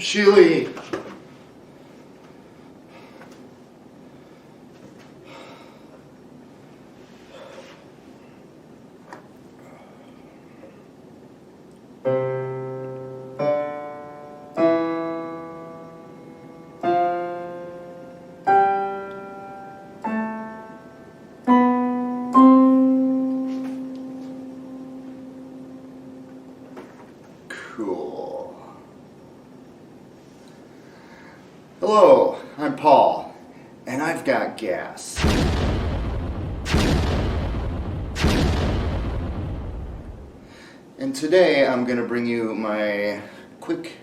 Sheely. Cool. Hello, I'm Paul, and I've got gas. And today I'm going to bring you my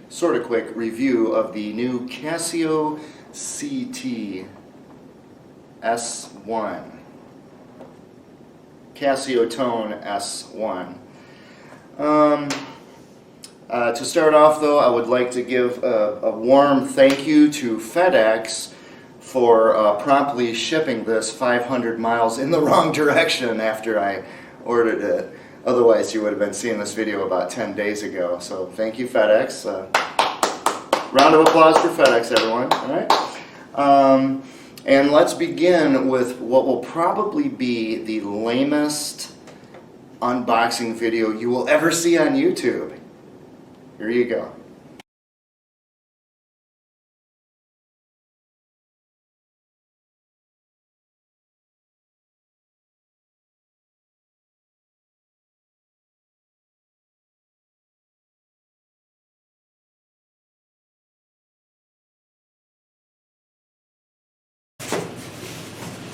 sort of quick review of the new Casio CT-S1. Casio Tone S1. To start off though, I would like to give a warm thank you to FedEx for promptly shipping this 500 miles in the wrong direction after I ordered it. Otherwise you would have been seeing this video about 10 days ago. So thank you, FedEx. Round of applause for FedEx, everyone. All right. And let's begin with what will probably be the lamest unboxing video you will ever see on YouTube. Here you go.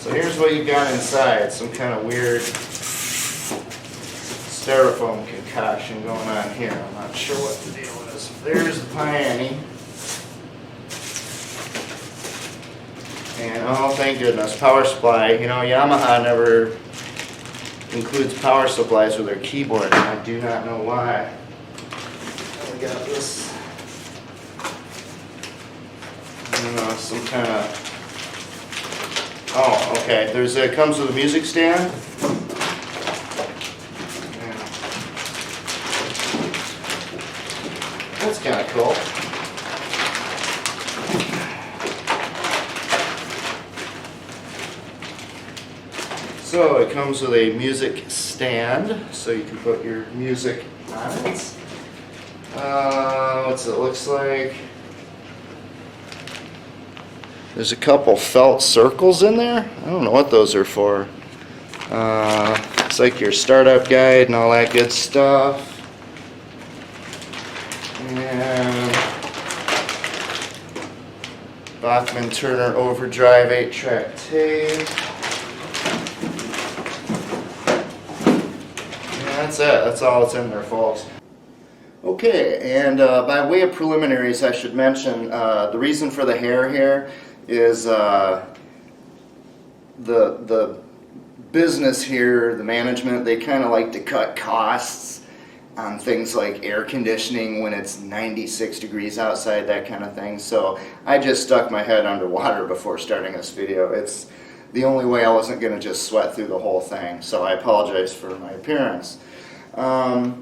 So here's what you got inside. Some kind of weird styrofoam concoction going on here. I'm not sure what the deal is. There's the Piani. And oh, thank goodness, power supply. You know, Yamaha never includes power supplies with their keyboard, and I do not know why. We got this, I don't know, some kind of, oh, okay, it comes with a music stand. That's kind of cool. So it comes with a music stand, so you can put your music on it. What's it looks like? There's a couple felt circles in there. I don't know what those are for. It's like your startup guide and all that good stuff. And Bachman Turner Overdrive 8-track tape. And that's it. That's all that's in there, folks. Okay, and by way of preliminaries, I should mention the reason for the hair here is the business here, the management, they kind of like to cut costs on things like air conditioning when it's 96 degrees outside, that kind of thing. So I just stuck my head underwater before starting this video. It's the only way I wasn't going to just sweat through the whole thing, so I apologize for my appearance. I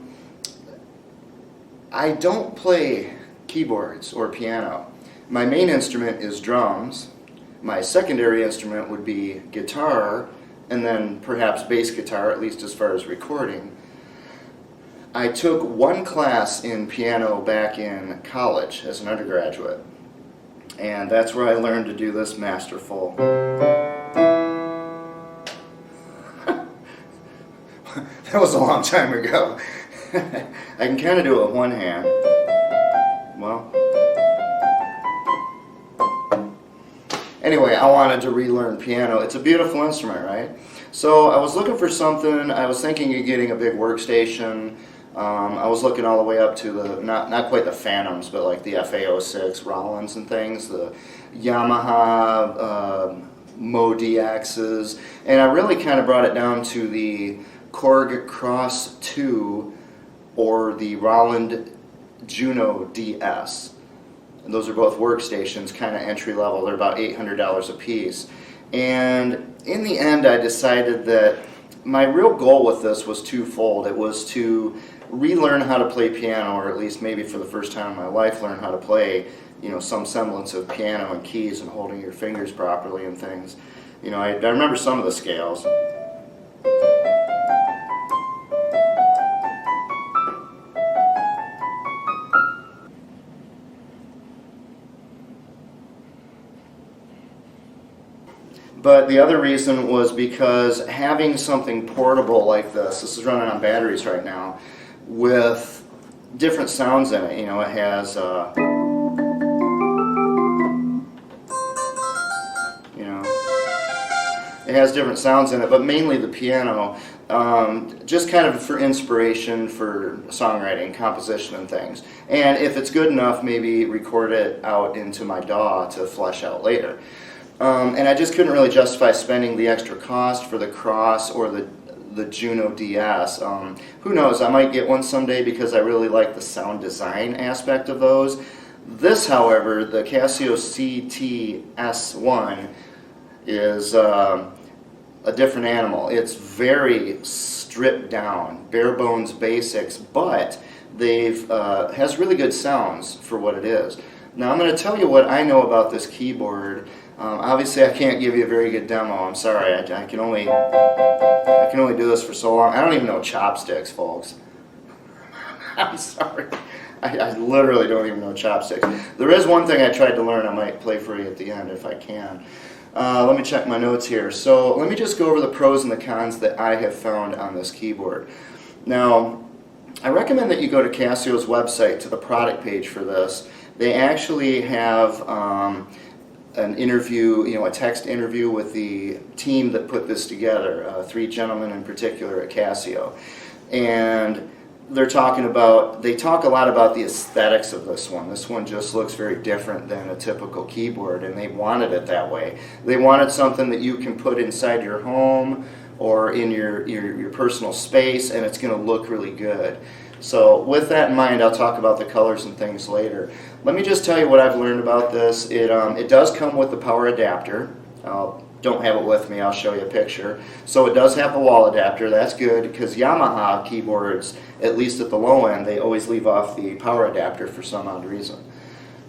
don't play keyboards or piano. My main instrument is drums. My secondary instrument would be guitar, and then perhaps bass guitar, at least as far as recording. I took one class in piano back in college as an undergraduate, and that's where I learned to do this masterful. That was a long time ago. I can kind of do it with one hand. Well, anyway, I wanted to relearn piano. It's a beautiful instrument, right? So I was looking for something. I was thinking of getting a big workstation. I was looking all the way up to the, not quite the Phantoms, but like the FA06 Rollins and things, the Yamaha Mo DXs, and I really kind of brought it down to the Korg Cross 2 or the Roland Juno DS. And those are both workstations, kind of entry level. They're about $800 a piece. And in the end, I decided that my real goal with this was twofold. It was to relearn how to play piano, or at least maybe for the first time in my life learn how to play, you know, some semblance of piano and keys and holding your fingers properly and things. You know, I remember some of the scales. But the other reason was because having something portable like this is running on batteries right now, with different sounds in it. You know, it has, you know, it has different sounds in it, but mainly the piano, just kind of for inspiration for songwriting, composition and things. And if it's good enough, maybe record it out into my DAW to flesh out later. And I just couldn't really justify spending the extra cost for the Cross or the Juno DS. Who knows, I might get one someday because I really like the sound design aspect of those. This, however, the Casio CT-S1 is a different animal. It's very stripped down, bare bones basics, but has really good sounds for what it is. Now I'm going to tell you what I know about this keyboard. Obviously, I can't give you a very good demo. I'm sorry. I can only do this for so long. I don't even know chopsticks, folks. I'm sorry. I literally don't even know chopsticks. There is one thing I tried to learn. I might play for you at the end if I can. Let me check my notes here. So let me just go over the pros and the cons that I have found on this keyboard. Now, I recommend that you go to Casio's website to the product page for this. They actually have an interview, you know, a text interview with the team that put this together, 3 gentlemen in particular at Casio. And they talk a lot about the aesthetics of this one. This one just looks very different than a typical keyboard, and they wanted it that way. They wanted something that you can put inside your home or in your personal space, and it's going to look really good. So with that in mind, I'll talk about the colors and things later. Let me just tell you what I've learned about this. It does come with the power adapter. Don't have it with me, I'll show you a picture. So it does have a wall adapter. That's good because Yamaha keyboards, at least at the low end, they always leave off the power adapter for some odd reason.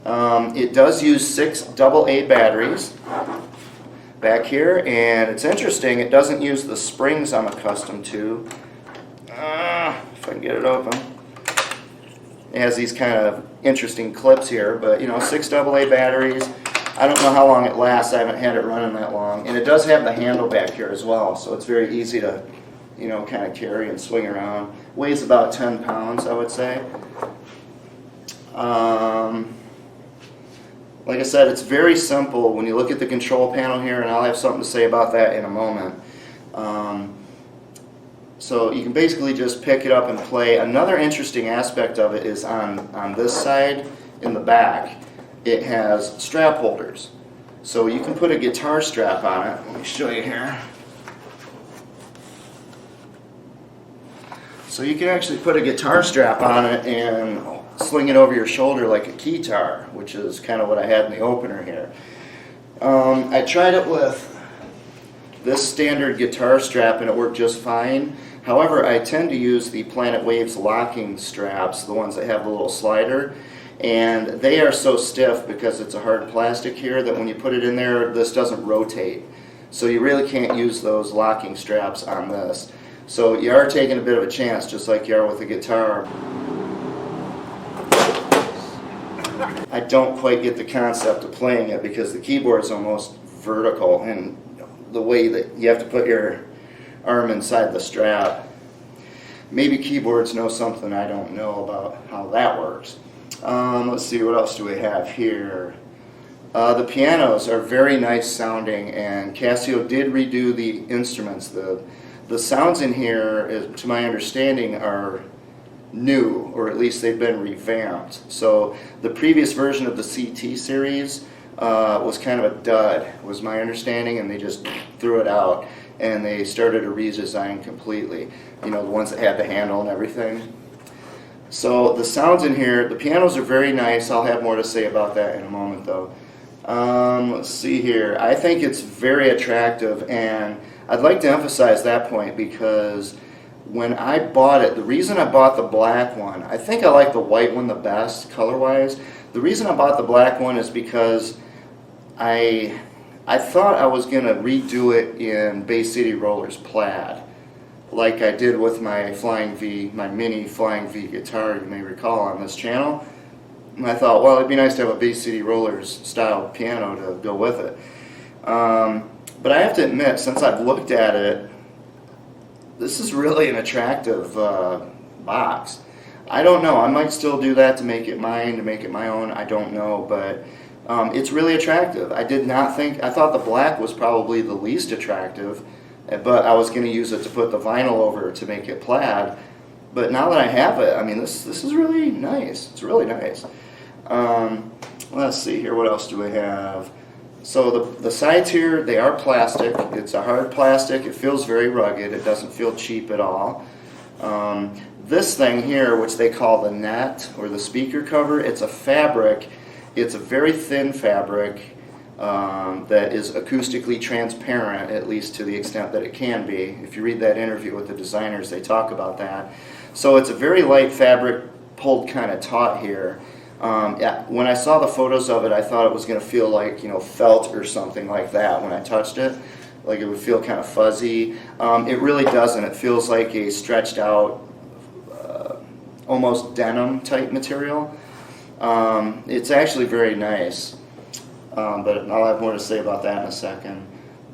It does use 6 AA batteries back here, and it's interesting, it doesn't use the springs I'm accustomed to. If I can get it open. It has these kind of interesting clips here, but you know, 6 AA batteries. I don't know how long it lasts. I haven't had it running that long. And it does have the handle back here as well, so it's very easy to, you know, kind of carry and swing around. Weighs about 10 pounds, I would say. Like I said, it's very simple when you look at the control panel here, and I'll have something to say about that in a moment. So you can basically just pick it up and play. Another interesting aspect of it is on this side in the back, it has strap holders. So you can put a guitar strap on it. Let me show you here. So you can actually put a guitar strap on it and sling it over your shoulder like a keytar, which is kind of what I had in the opener here. I tried it with this standard guitar strap and it worked just fine. However, I tend to use the Planet Waves locking straps, the ones that have the little slider, and they are so stiff because it's a hard plastic here that when you put it in there, this doesn't rotate. So you really can't use those locking straps on this. So you are taking a bit of a chance, just like you are with the guitar. I don't quite get the concept of playing it because the keyboard is almost vertical, and the way that you have to put your arm inside the strap. Maybe keyboards know something I don't know about how that works. Let's see, what else do we have here? The pianos are very nice sounding, and Casio did redo the instruments. The sounds in here, to my understanding, are new, or at least they've been revamped. So the previous version of the CT series was kind of a dud, was my understanding, and they just threw it out and they started a redesign completely. You know, the ones that had the handle and everything. So the sounds in here, the pianos are very nice. I'll have more to say about that in a moment though. Let's see here. I think it's very attractive, and I'd like to emphasize that point because when I bought it, the reason I bought the black one, I think I like the white one the best color-wise. The reason I bought the black one is because I thought I was going to redo it in Bay City Rollers plaid, like I did with my Flying V, my mini Flying V guitar, you may recall on this channel. And I thought, well, it'd be nice to have a Bay City Rollers style piano to go with it. But I have to admit, since I've looked at it, this is really an attractive box. I don't know, I might still do that to make it mine, to make it my own, I don't know, but it's really attractive. I thought the black was probably the least attractive, but I was going to use it to put the vinyl over to make it plaid. But now that I have it, I mean, this is really nice. It's really nice. Let's see here, what else do we have? So the sides here, they are plastic. It's a hard plastic. It feels very rugged. It doesn't feel cheap at all. This thing here, which they call the net or the speaker cover, it's a fabric. It's a very thin fabric that is acoustically transparent, at least to the extent that it can be. If you read that interview with the designers, they talk about that. So it's a very light fabric, pulled kind of taut here. Yeah, when I saw the photos of it, I thought it was going to feel like, felt or something like that when I touched it. Like it would feel kind of fuzzy. It really doesn't. It feels like a stretched out, almost denim type material. It's actually very nice. But I'll have more to say about that in a second.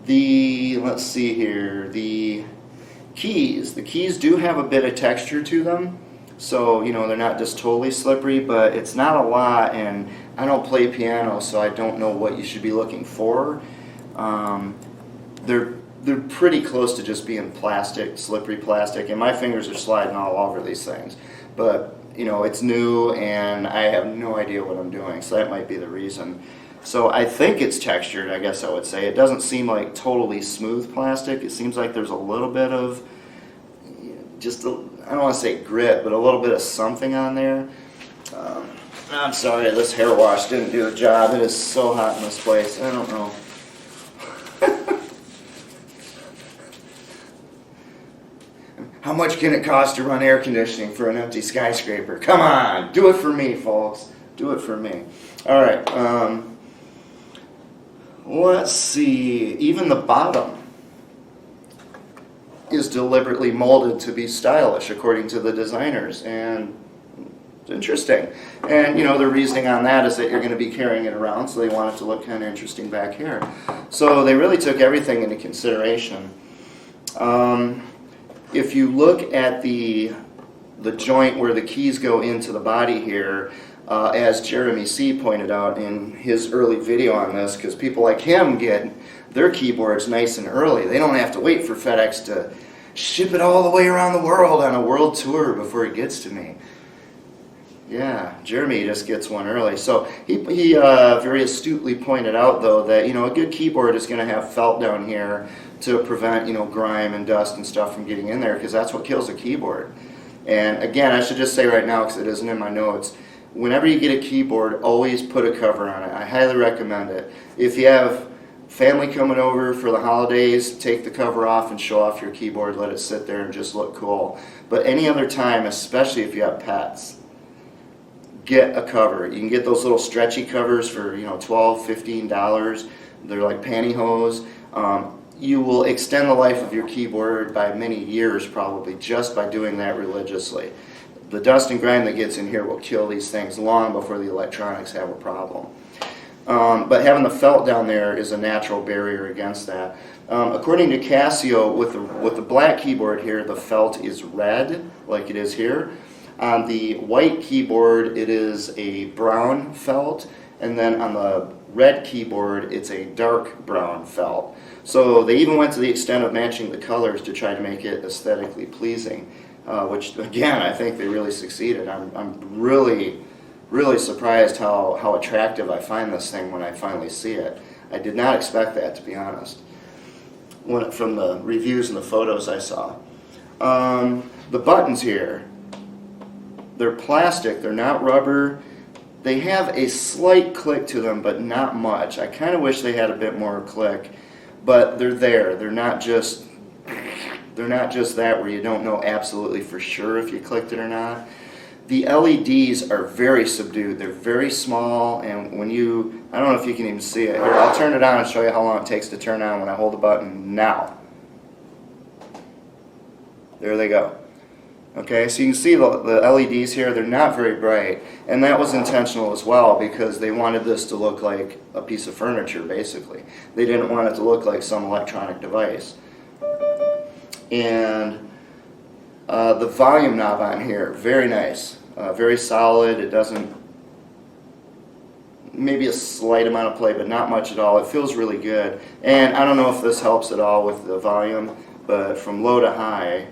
Let's see here, the keys. The keys do have a bit of texture to them. So, they're not just totally slippery, but it's not a lot, and I don't play piano, so I don't know what you should be looking for. They're pretty close to just being plastic, slippery plastic, and my fingers are sliding all over these things. But, it's new, and I have no idea what I'm doing, so that might be the reason. So I think it's textured, I guess I would say. It doesn't seem like totally smooth plastic. It seems like there's a little bit of, I don't want to say grit, but a little bit of something on there. I'm sorry, this hair wash didn't do the job. It is so hot in this place. I don't know. How much can it cost to run air conditioning for an empty skyscraper? Come on, do it for me, folks. Do it for me. All right. Let's see. Even the bottom is deliberately molded to be stylish, according to the designers, and it's interesting. And the reasoning on that is that you're going to be carrying it around, so they want it to look kind of interesting back here. So they really took everything into consideration. If you look at the joint where the keys go into the body here, as Jeremy C. pointed out in his early video on this, because people like him get their keyboards nice and early. They don't have to wait for FedEx to ship it all the way around the world on a world tour before it gets to me. Yeah, Jeremy just gets one early. So he very astutely pointed out, though, that a good keyboard is going to have felt down here to prevent grime and dust and stuff from getting in there, because that's what kills a keyboard. And again, I should just say right now, because it isn't in my notes, whenever you get a keyboard, always put a cover on it. I highly recommend it. If you have family coming over for the holidays, take the cover off and show off your keyboard. Let it sit there and just look cool. But any other time, especially if you have pets, get a cover. You can get those little stretchy covers for $12, $15. They're like pantyhose. You will extend the life of your keyboard by many years probably just by doing that religiously. The dust and grime that gets in here will kill these things long before the electronics have a problem. But having the felt down there is a natural barrier against that. According to Casio, with the black keyboard here, the felt is red, like it is here. On the white keyboard, it is a brown felt, and then on the red keyboard, it's a dark brown felt. So they even went to the extent of matching the colors to try to make it aesthetically pleasing. Which again, I think they really succeeded. I'm really surprised how attractive I find this thing when I finally see it. I did not expect that, to be honest, from the reviews and the photos I saw. The buttons here, they're plastic, they're not rubber. They have a slight click to them, but not much. I kind of wish they had a bit more click, but they're there. They're not just They're not just that where you don't know absolutely for sure if you clicked it or not. The LEDs are very subdued. They're very small, and when you, I don't know if you can even see it. Here, I'll turn it on and show you how long it takes to turn on when I hold the button now. There they go. Okay, so you can see the LEDs here, they're not very bright, and that was intentional as well because they wanted this to look like a piece of furniture, basically. They didn't want it to look like some electronic device. And the volume knob on here, very nice, very solid. It doesn't, maybe a slight amount of play, but not much at all. It feels really good. And I don't know if this helps at all with the volume, but from low to high,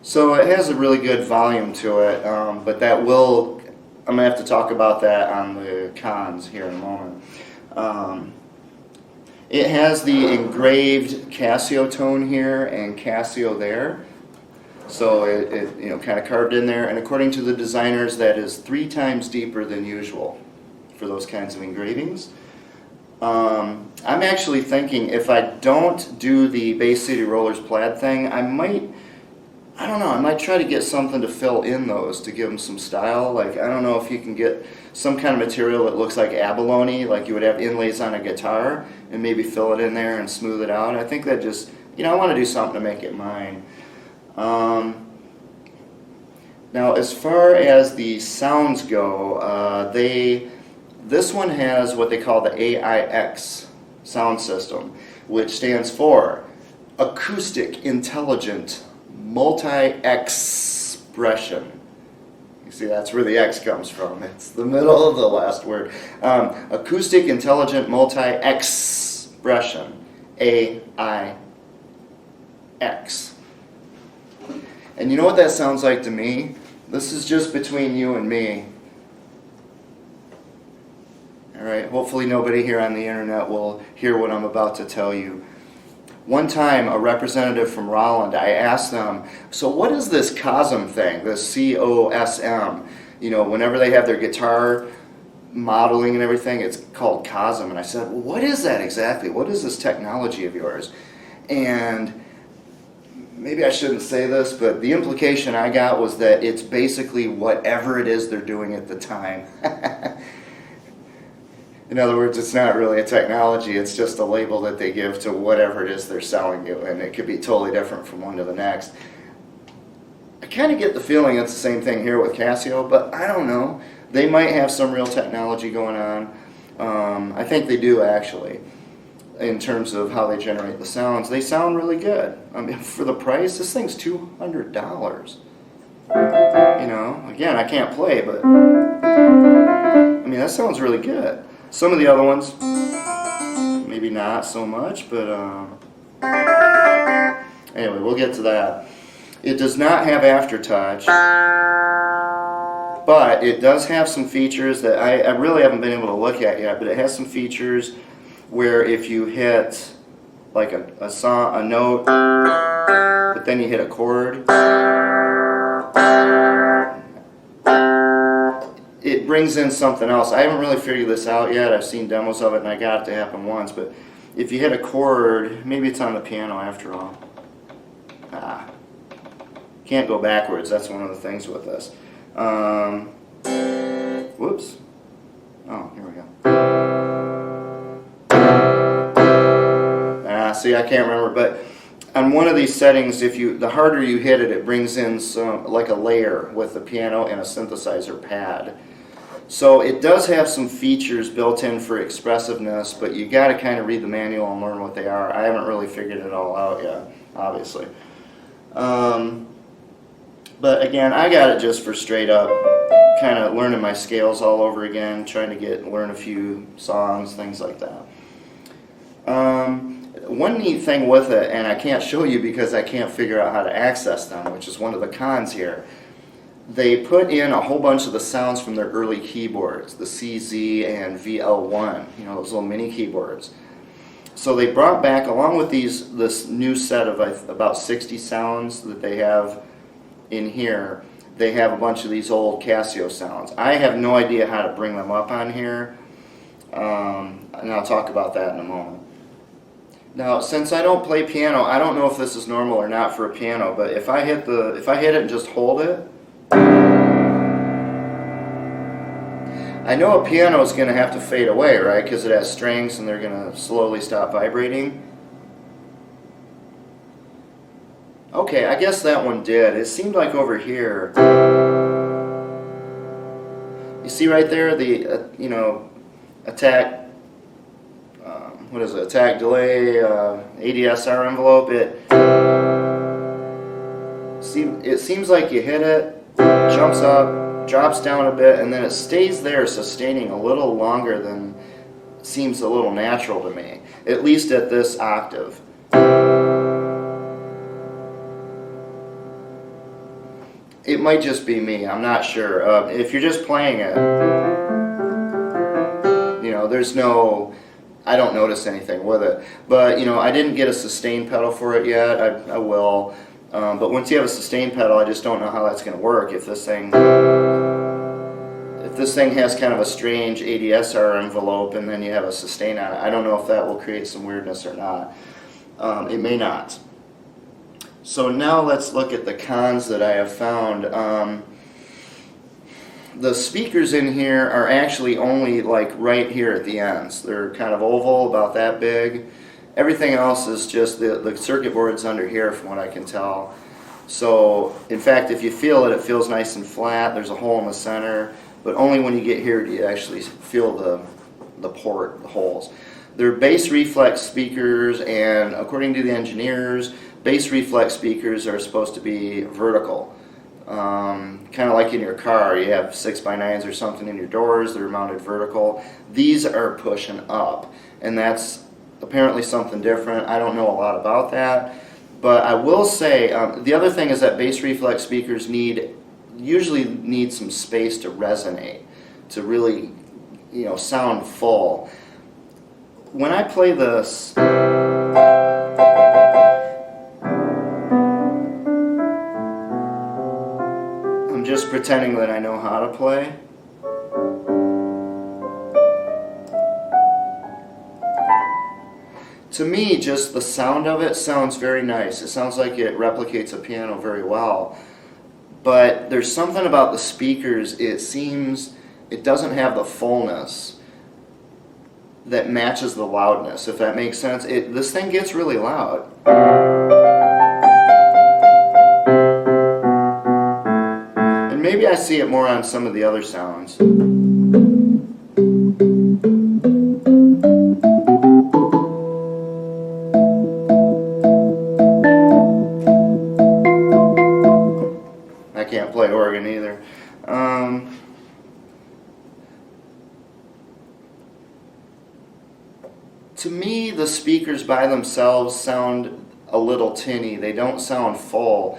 so it has a really good volume to it, but that will, I'm going to have to talk about that on the cons here in a moment. It has the engraved Casio tone here and Casio there. So it you know, kind of carved in there, and according to the designers that is 3 times deeper than usual for those kinds of engravings. I'm actually thinking if I don't do the Bay City Rollers plaid thing, I don't know, I might try to get something to fill in those to give them some style. Like, I don't know if you can get some kind of material that looks like abalone, like you would have inlays on a guitar, and maybe fill it in there and smooth it out. I think that just, you know, I want to do something to make it mine. Now, as far as the sounds go, this one has what they call the AIX sound system, which stands for Acoustic Intelligent Multi-Expression. You see, that's where the X comes from. It's the middle of the last word. Acoustic Intelligent Multi-Expression, AIX. And you know what that sounds like to me? This is just between you and me. Alright, hopefully nobody here on the internet will hear what I'm about to tell you. One time, a representative from Rolland, I asked them, so what is this COSM thing, this C-O-S-M? You know, whenever they have their guitar modeling and everything, it's called COSM. And I said, well, what is that exactly? What is this technology of yours? And maybe I shouldn't say this, but the implication I got was that it's basically whatever it is they're doing at the time. In other words, it's not really a technology, it's just a label that they give to whatever it is they're selling you, and it could be totally different from one to the next. I kind of get the feeling it's the same thing here with Casio, but I don't know. They might have some real technology going on. I think they do, actually, in terms of how they generate the sounds. They sound really good. I mean, for the price, this thing's $200. You know, again, I can't play, but I mean, that sounds really good. Some of the other ones, maybe not so much, but anyway, we'll get to that. It does not have aftertouch, but it does have some features that I really haven't been able to look at yet, but it has some features where if you hit like a note, but then you hit a chord, it brings in something else. I haven't really figured this out yet. I've seen demos of it and I got it to happen once, but if you hit a chord, maybe it's on the piano after all. Can't go backwards. That's one of the things with this. Whoops. Oh, here we go. See, I can't remember, but on one of these settings, the harder you hit it, it brings in some, like a layer with the piano and a synthesizer pad. So it does have some features built in for expressiveness, but you got to kind of read the manual and learn what they are. I haven't really figured it all out yet, obviously. But again, I got it just for straight up kind of learning my scales all over again, trying to learn a few songs, things like that. One neat thing with it, and I can't show you because I can't figure out how to access them, which is one of the cons here. they put in a whole bunch of the sounds from their early keyboards, the CZ and VL1, you know, those little mini keyboards. So they brought back, along with this new set of about 60 sounds that they have in here, they have a bunch of these old Casio sounds. I have no idea how to bring them up on here, and I'll talk about that in a moment. Now, since I don't play piano, I don't know if this is normal or not for a piano, but if I hit it and just hold it, I know a piano is going to have to fade away, right? Because it has strings and they're going to slowly stop vibrating. Okay, I guess that one did. It seemed like over here, you see right there the you know, attack. What is it? Attack delay ADSR envelope. It seems like you hit it, jumps up, drops down a bit, and then it stays there, sustaining a little longer than seems a little natural to me, at least at this octave. It might just be me, I'm not sure. If you're just playing it, you know, there's no, I don't notice anything with it. But, you know, I didn't get a sustain pedal for it yet. I will. But once you have a sustain pedal, I just don't know how that's going to work. If this thing has kind of a strange ADSR envelope and then you have a sustain on it, I don't know if that will create some weirdness or not. It may not. So now let's look at the cons that I have found. The speakers in here are actually only like right here at the ends. They're kind of oval, about that big. Everything else is just the circuit board's under here from what I can tell. So in fact, if you feel it, it feels nice and flat. There's a hole in the center, but only when you get here do you actually feel the port, the holes. They're bass reflex speakers, and according to the engineers, bass reflex speakers are supposed to be vertical. Kind of like in your car, you have 6x9s or something in your doors that are mounted vertical. These are pushing up, and that's apparently something different. I don't know a lot about that, but I will say the other thing is that bass reflex speakers usually need some space to resonate, to really, you know, sound full. When I play this, I'm just pretending that I know how to play. To me, just the sound of it sounds very nice. It sounds like it replicates a piano very well. But there's something about the speakers, it seems it doesn't have the fullness that matches the loudness, if that makes sense. This thing gets really loud. And maybe I see it more on some of the other sounds. I can't play organ either. To me, the speakers by themselves sound a little tinny. They don't sound full.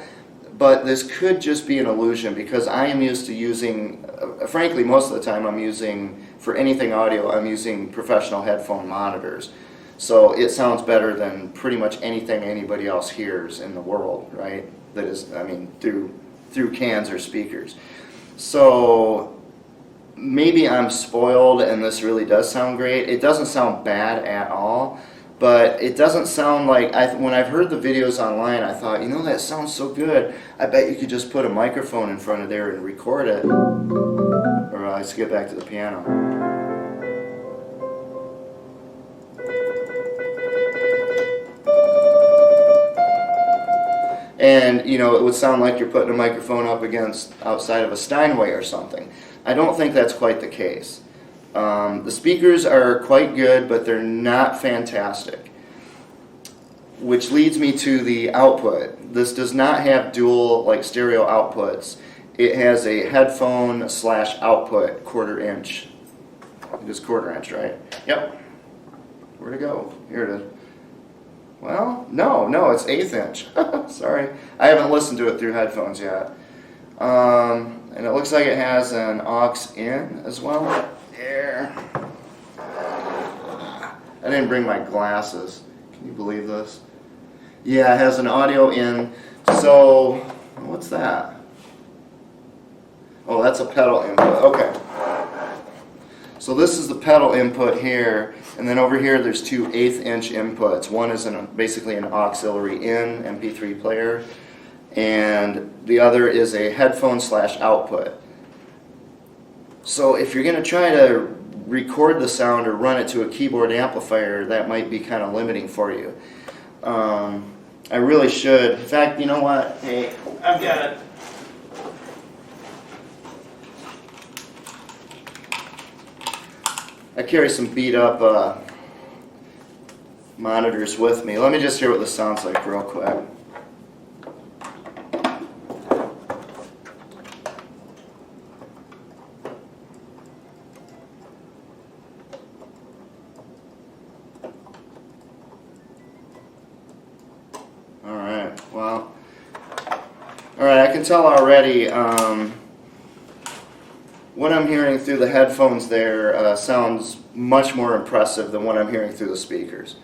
But this could just be an illusion because I am used to using, frankly, most of the time I'm using, for anything audio, I'm using professional headphone monitors. So it sounds better than pretty much anything anybody else hears in the world, right? That is, I mean, through cans or speakers. So maybe I'm spoiled and this really does sound great. It doesn't sound bad at all, but it doesn't sound like, when I've heard the videos online, I thought, you know, that sounds so good. I bet you could just put a microphone in front of there and record it. Or let's get back to the piano. And, you know, it would sound like you're putting a microphone up against outside of a Steinway or something. I don't think that's quite the case. The speakers are quite good, but they're not fantastic. Which leads me to the output. This does not have dual, like, stereo outputs. It has a headphone / output 1/4 inch. It is 1/4 inch, right? Yep. Where'd it go? Here it is. Well, no, it's 1/8 inch. Sorry. I haven't listened to it through headphones yet. And it looks like it has an aux in as well. There. I didn't bring my glasses. Can you believe this? Yeah, it has an audio in. So, what's that? Oh, that's a pedal input. Okay. So this is the pedal input here, and then over here there's two 1/8 inch inputs. One is basically an auxiliary in MP3 player, and the other is a headphone / output. So if you're going to try to record the sound or run it to a keyboard amplifier, that might be kind of limiting for you. I really should. In fact, you know what? Hey, I've got it. I carry some beat up monitors with me. Let me just hear what this sounds like real quick. Alright, well, alright, I can tell already what I'm hearing through the headphones there sounds much more impressive than what I'm hearing through the speakers.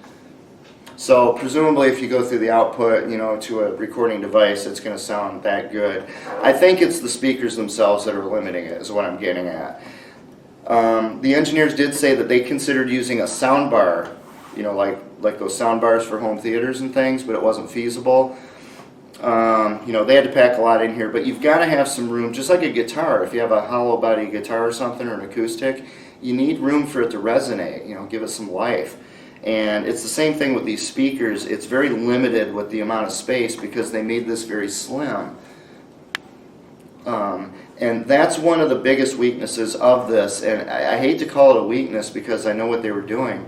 So presumably if you go through the output, you know, to a recording device, it's going to sound that good. I think it's the speakers themselves that are limiting it, is what I'm getting at. The engineers did say that they considered using a sound bar, you know, like those sound bars for home theaters and things, but it wasn't feasible. You know, they had to pack a lot in here, but you've got to have some room, just like a guitar. If you have a hollow body guitar or something, or an acoustic, you need room for it to resonate, you know, give it some life. And it's the same thing with these speakers. It's very limited with the amount of space because they made this very slim. And that's one of the biggest weaknesses of this, and I hate to call it a weakness because I know what they were doing.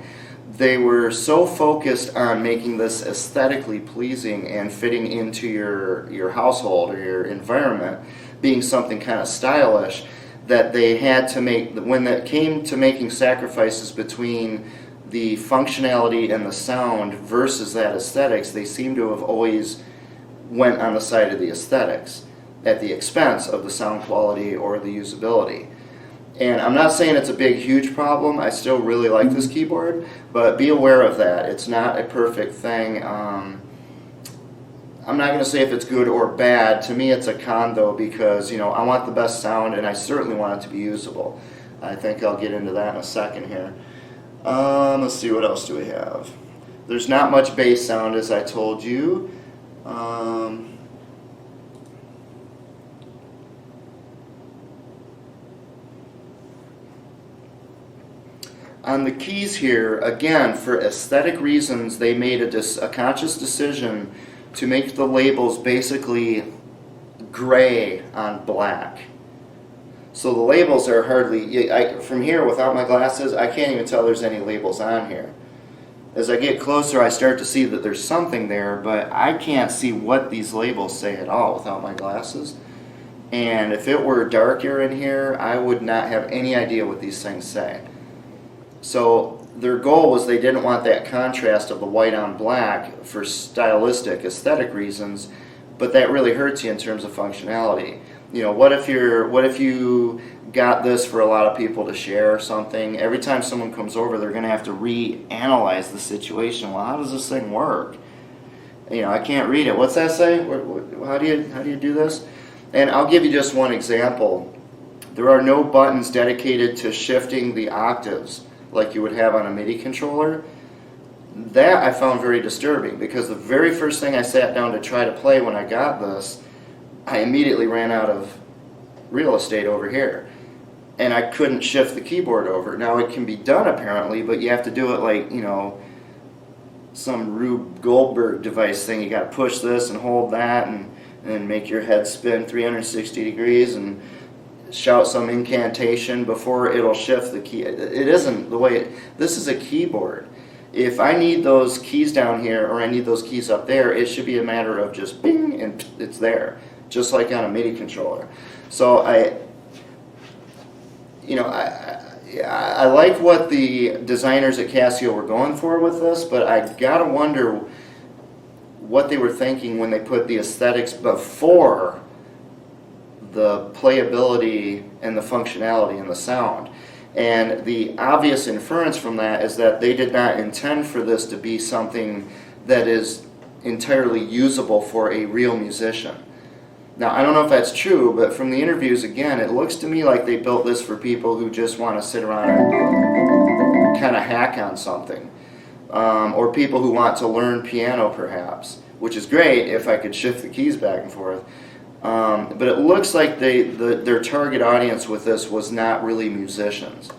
They were so focused on making this aesthetically pleasing and fitting into your household or your environment, being something kind of stylish, that they had to make, when it came to making sacrifices between the functionality and the sound versus that aesthetics, they seem to have always went on the side of the aesthetics at the expense of the sound quality or the usability. And I'm not saying it's a big, huge problem. I still really like this keyboard, but be aware of that. It's not a perfect thing. I'm not going to say if it's good or bad. To me, it's a con, though, because, you know, I want the best sound, and I certainly want it to be usable. I think I'll get into that in a second here. Let's see, what else do we have? There's not much bass sound, as I told you. On the keys here, again, for aesthetic reasons, they made a conscious decision to make the labels basically gray on black. So the labels are hardly, from here without my glasses, I can't even tell there's any labels on here. As I get closer, I start to see that there's something there, but I can't see what these labels say at all without my glasses. And if it were darker in here, I would not have any idea what these things say. So their goal was they didn't want that contrast of the white on black for stylistic, aesthetic reasons, but that really hurts you in terms of functionality. You know, what if you got this for a lot of people to share or something? Every time someone comes over, they're going to have to reanalyze the situation. Well, how does this thing work? You know, I can't read it. What's that say? How do you do this? And I'll give you just one example. There are no buttons dedicated to shifting the octaves like you would have on a MIDI controller. That I found very disturbing because the very first thing I sat down to try to play when I got this, I immediately ran out of real estate over here. And I couldn't shift the keyboard over. Now it can be done apparently, but you have to do it like, you know, some Rube Goldberg device thing. You got to push this and hold that and make your head spin 360 degrees and shout some incantation before it'll shift the key. It isn't the way, this is a keyboard. If I need those keys down here or I need those keys up there, it should be a matter of just bing and it's there, just like on a MIDI controller. So I like what the designers at Casio were going for with this, but I gotta wonder what they were thinking when they put the aesthetics before the playability and the functionality and the sound. And the obvious inference from that is that they did not intend for this to be something that is entirely usable for a real musician. Now, I don't know if that's true, but from the interviews, again, it looks to me like they built this for people who just want to sit around and kind of hack on something. Or people who want to learn piano, perhaps, which is great if I could shift the keys back and forth. But it looks like their target audience with this was not really musicians.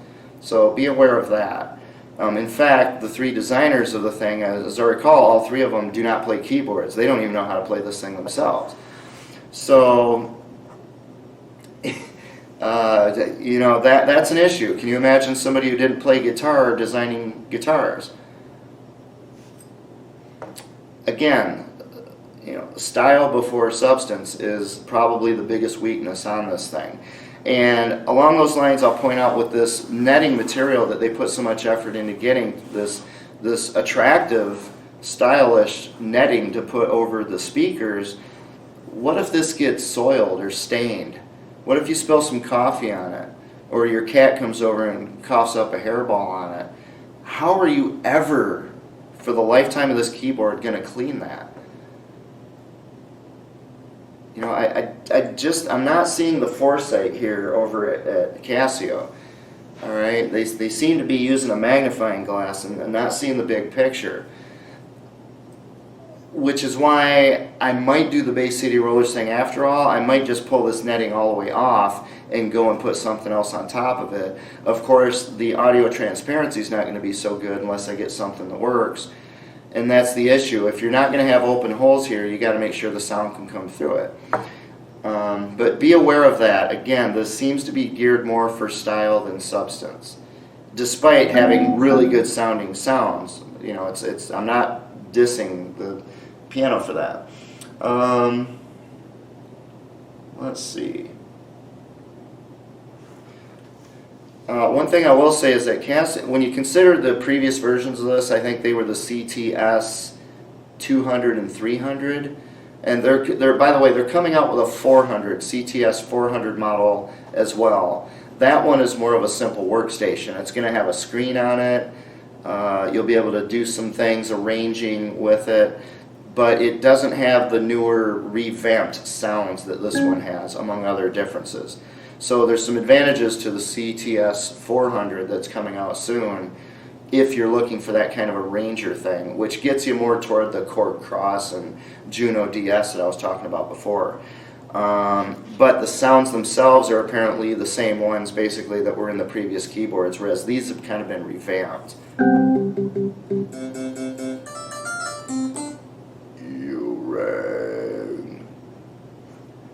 So be aware of that. In fact, the three designers of the thing, as I recall, all three of them do not play keyboards. They don't even know how to play this thing themselves. So, that's an issue. Can you imagine somebody who didn't play guitar designing guitars? Again, style before substance is probably the biggest weakness on this thing. And along those lines, I'll point out with this netting material that they put so much effort into getting this attractive, stylish netting to put over the speakers. What if this gets soiled or stained? What if you spill some coffee on it? Or your cat comes over and coughs up a hairball on it? How are you ever, for the lifetime of this keyboard, going to clean that? I'm not seeing the foresight here over at Casio. All right, they seem to be using a magnifying glass and not seeing the big picture. Which is why I might do the Bay City Rollers thing after all. I might just pull this netting all the way off and go and put something else on top of it. Of course, the audio transparency is not going to be so good unless I get something that works. And that's the issue. If you're not going to have open holes here, you got to make sure the sound can come through it. But be aware of that. Again, this seems to be geared more for style than substance, despite having really good sounding sounds. I'm not dissing the piano for that. Let's see. One thing I will say is that Casio, when you consider the previous versions of this, I think they were the CTS 200 and 300, and they're by the way, they're coming out with a 400 CTS 400 model as well. That one is more of a simple workstation. It's going to have a screen on it. You'll be able to do some things arranging with it, but it doesn't have the newer revamped sounds that this one has, among other differences. So there's some advantages to the CTS 400 that's coming out soon if you're looking for that kind of a ranger thing, which gets you more toward the Korg Cross and Juno DS that I was talking about before. But the sounds themselves are apparently the same ones basically that were in the previous keyboards, whereas these have kind of been revamped. You rang.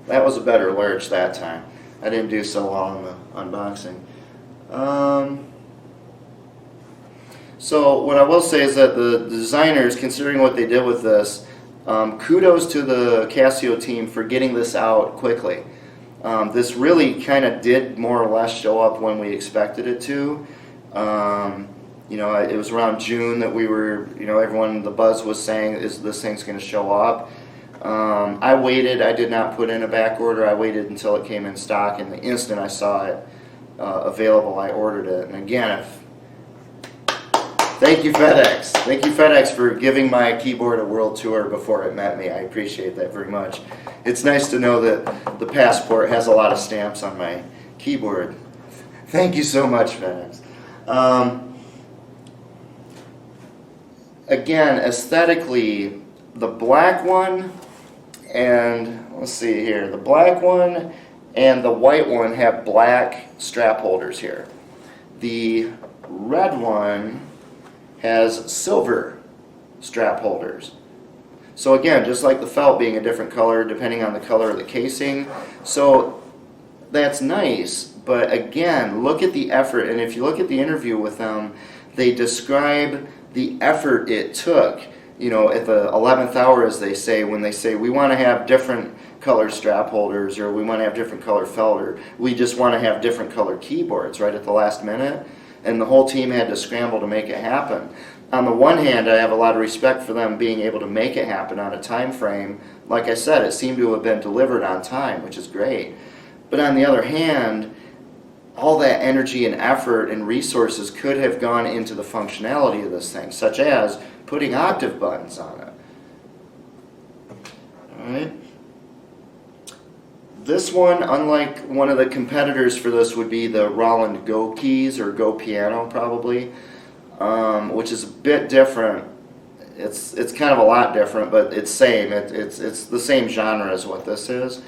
That was a better lurch that time. I didn't do so well in the unboxing. So what I will say is that the designers, considering what they did with this, kudos to the Casio team for getting this out quickly. This really kind of did more or less show up when we expected it to. It was around June that we were, everyone, the buzz was saying, is this thing's going to show up? I waited. I did not put in a back order. I waited until it came in stock, and the instant I saw it available, I ordered it. And again, thank you FedEx. Thank you FedEx for giving my keyboard a world tour before it met me. I appreciate that very much. It's nice to know that the passport has a lot of stamps on my keyboard. Thank you so much, FedEx. Again, aesthetically, the black one and let's see here, the black one and the white one have black strap holders here. The red one has silver strap holders. So again, just like the felt being a different color depending on the color of the casing. So that's nice, but again, look at the effort, and if you look at the interview with them, they describe the effort it took, at the 11th hour, as they say, when they say we want to have different color strap holders, or we want to have different color felt, or we just want to have different color keyboards right at the last minute, and the whole team had to scramble to make it happen. On the one hand, I have a lot of respect for them being able to make it happen on a time frame. Like I said, it seemed to have been delivered on time, which is great. But on the other hand, all that energy and effort and resources could have gone into the functionality of this thing, such as putting octave buttons on it. Alright. This one, unlike one of the competitors for this, would be the Roland Go Keys, or Go Piano probably, which is a bit different. It's kind of a lot different, but it's same. It's the same genre as what this is.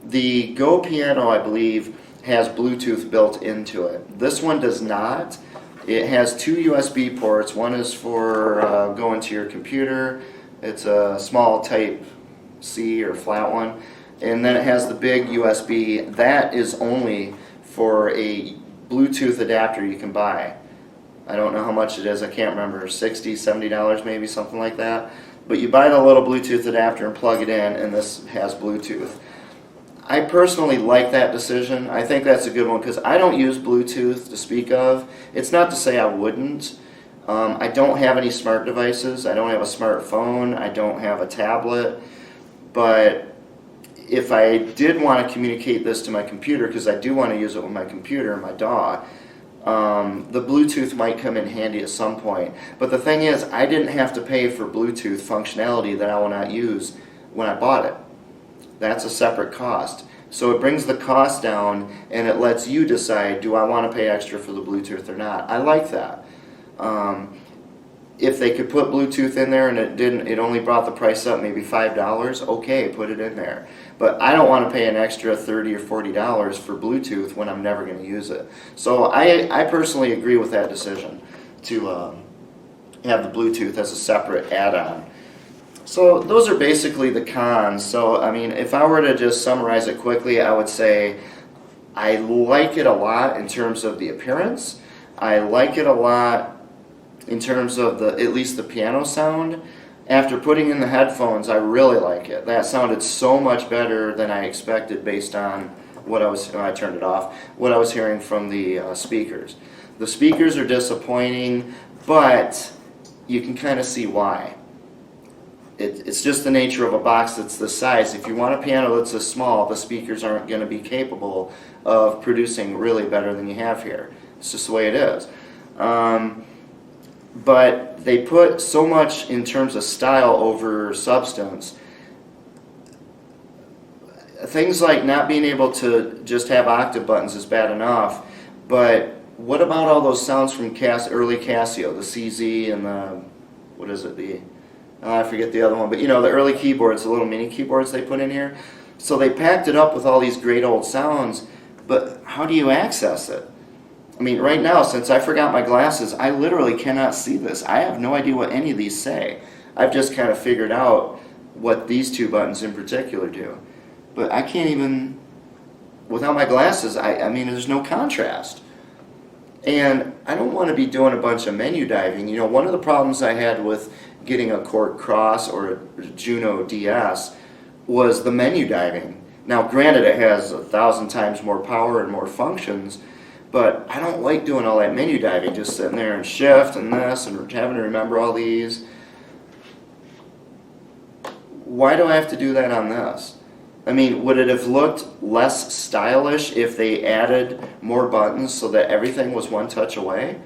The Go Piano, I believe, has Bluetooth built into it. This one does not. It has two USB ports. One is for going to your computer. It's a small Type C or flat one. And then it has the big USB. That is only for a Bluetooth adapter you can buy. I don't know how much it is. I can't remember. $60, $70 maybe, something like that. But you buy the little Bluetooth adapter and plug it in, and this has Bluetooth. I personally like that decision. I think that's a good one because I don't use Bluetooth to speak of. It's not to say I wouldn't. I don't have any smart devices. I don't have a smartphone. I don't have a tablet. But if I did want to communicate this to my computer, because I do want to use it with my computer and my DAW, the Bluetooth might come in handy at some point. But the thing is, I didn't have to pay for Bluetooth functionality that I will not use when I bought it. That's a separate cost. So it brings the cost down and it lets you decide, do I want to pay extra for the Bluetooth or not? I like that. If they could put Bluetooth in there and it only brought the price up maybe $5, okay, put it in there. But I don't want to pay an extra $30 or $40 for Bluetooth when I'm never going to use it. So I personally agree with that decision to have the Bluetooth as a separate add-on. So those are basically the cons. So I mean, if I were to just summarize it quickly, I would say I like it a lot in terms of the appearance. I like it a lot in terms of at least the piano sound. After putting in the headphones, I really like it. That sounded so much better than I expected based on what I turned it off, what I was hearing from the speakers. The speakers are disappointing, but you can kind of see why. It's just the nature of a box that's this size. If you want a piano that's this small, the speakers aren't going to be capable of producing really better than you have here. It's just the way it is. But they put so much in terms of style over substance. Things like not being able to just have octave buttons is bad enough, but what about all those sounds from early Casio, the CZ and the, what is it, I forget the other one, but you know, the early keyboards, the little mini keyboards they put in here. So they packed it up with all these great old sounds, but how do you access it? I mean, right now, since I forgot my glasses, I literally cannot see this. I have no idea what any of these say. I've just kind of figured out what these two buttons in particular do. But I can't even, without my glasses, I mean, there's no contrast. And I don't want to be doing a bunch of menu diving. You know, one of the problems I had with getting a Cort Cross or a Juno DS was the menu diving. Now, granted, it has 1,000 times more power and more functions, but I don't like doing all that menu diving, just sitting there and shift and this and having to remember all these. Why do I have to do that on this? I mean, would it have looked less stylish if they added more buttons so that everything was one touch away?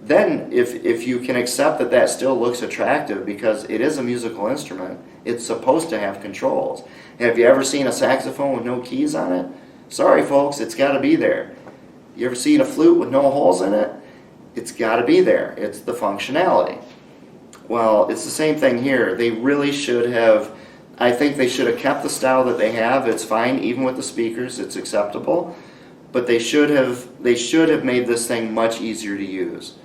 Then, if you can accept that that still looks attractive because it is a musical instrument, it's supposed to have controls. Have you ever seen a saxophone with no keys on it? Sorry, folks, it's got to be there. You ever seen a flute with no holes in it? It's got to be there. It's the functionality. Well, it's the same thing here. They really should have, I think they should have kept the style that they have. It's fine, even with the speakers, it's acceptable. But they should have made this thing much easier to use.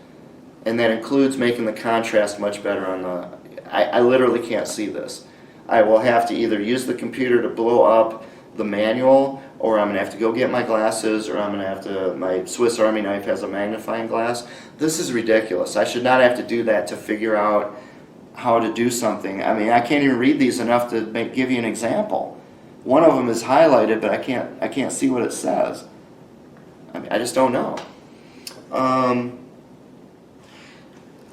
And that includes making the contrast much better on the, I literally can't see this. I will have to either use the computer to blow up the manual, or I'm going to have to go get my glasses, or I'm going to have to, my Swiss Army knife has a magnifying glass. This is ridiculous. I should not have to do that to figure out how to do something. I mean, I can't even read these enough to give you an example. One of them is highlighted, but I can't see what it says. I mean, I just don't know.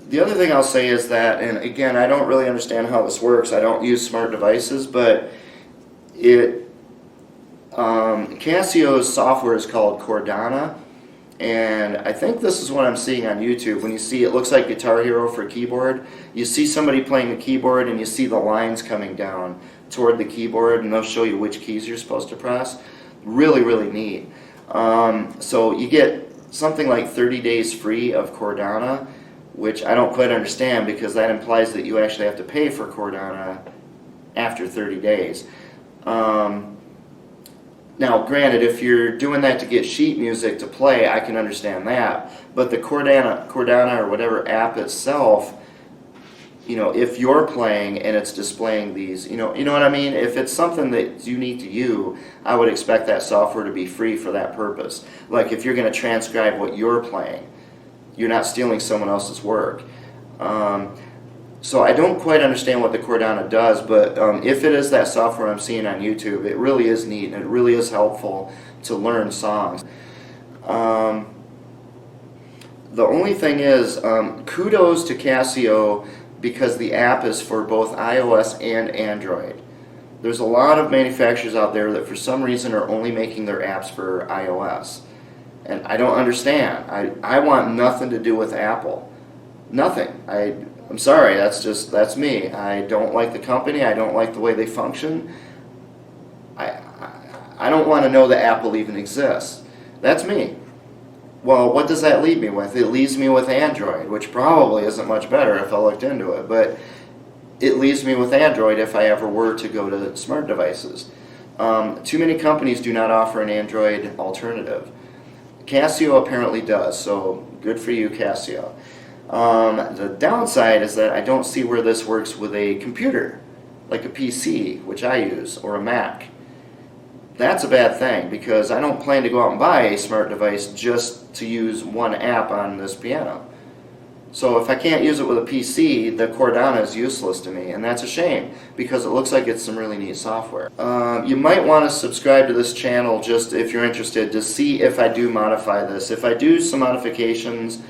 The other thing I'll say is that, and again, I don't really understand how this works. I don't use smart devices, but it Casio's software is called Chordana, and I think this is what I'm seeing on YouTube. When you see, it looks like Guitar Hero for keyboard. You see somebody playing the keyboard and you see the lines coming down toward the keyboard, and they'll show you which keys you're supposed to press. Really, really neat. So you get something like 30 days free of Chordana, which I don't quite understand, because that implies that you actually have to pay for Chordana after 30 days. Now, granted, if you're doing that to get sheet music to play, I can understand that. But the Chordana or whatever app itself, you know, if you're playing and it's displaying these, you know what I mean? If it's something that's unique to you, I would expect that software to be free for that purpose. Like if you're going to transcribe what you're playing, you're not stealing someone else's work. So I don't quite understand what the Chordana does, but if it is that software I'm seeing on YouTube, it really is neat and it really is helpful to learn songs. The only thing is, kudos to Casio, because the app is for both iOS and Android. There's a lot of manufacturers out there that for some reason are only making their apps for iOS. And I don't understand. I want nothing to do with Apple. Nothing. I'm sorry, that's me. I don't like the company. I don't like the way they function. I don't want to know that Apple even exists. That's me. Well, what does that leave me with? It leaves me with Android, which probably isn't much better if I looked into it, but it leaves me with Android if I ever were to go to smart devices. Too many companies do not offer an Android alternative. Casio apparently does, so good for you, Casio. The downside is that I don't see where this works with a computer, like a PC, which I use, or a Mac. That's a bad thing, because I don't plan to go out and buy a smart device just to use one app on this piano. So if I can't use it with a PC, the Chordana is useless to me, and that's a shame, because it looks like it's some really neat software. You might want to subscribe to this channel just if you're interested to see if I do modify this. If I do some modifications,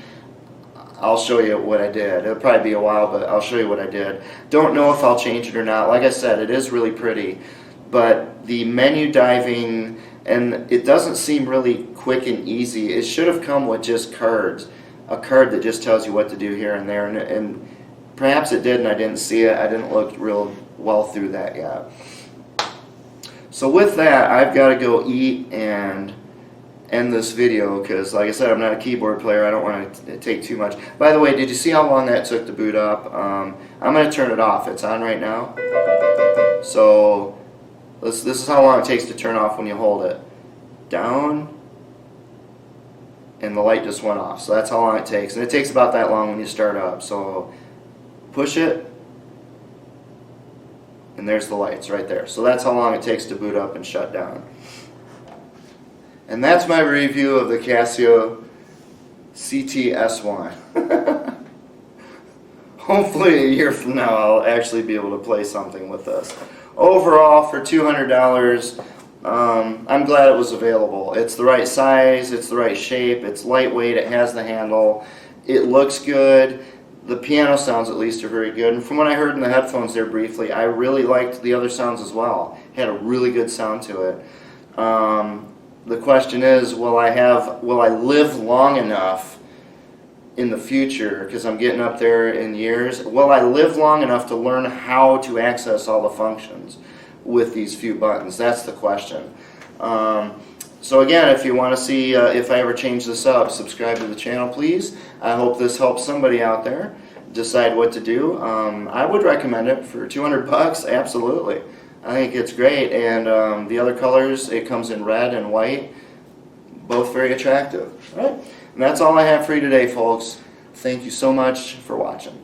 I'll show you what I did. It'll probably be a while, but I'll show you what I did. Don't know if I'll change it or not. Like I said, it is really pretty, but the menu diving, and it doesn't seem really quick and easy. It should have come with just cards, a card that just tells you what to do here and there, and perhaps it did and I didn't see it. I didn't look real well through that yet. So with that, I've got to go eat and end this video, because like I said, I'm not a keyboard player. I don't want to take too much. By the way, did you see how long that took to boot up? I'm going to turn it off. It's on right now. So this is how long it takes to turn off when you hold it down, and the light just went off. So that's how long it takes, and it takes about that long when you start up. So push it, and there's the lights right there. So that's how long it takes to boot up and shut down. And that's my review of the Casio CTS1. Hopefully a year from now I'll actually be able to play something with this. Overall, for $200, I'm glad it was available. It's the right size, it's the right shape, it's lightweight, it has the handle, it looks good. The piano sounds at least are very good, and from what I heard in the headphones there briefly, I really liked the other sounds as well. It had a really good sound to it. The question is, will I live long enough in the future, because I'm getting up there in years, will I live long enough to learn how to access all the functions with these few buttons? That's the question. So again, if you want to see if I ever change this up, subscribe to the channel, please. I hope this helps somebody out there decide what to do. I would recommend it for $200, absolutely. I think it's great, and the other colors, it comes in red and white, both very attractive. All right? And that's all I have for you today, folks. Thank you so much for watching.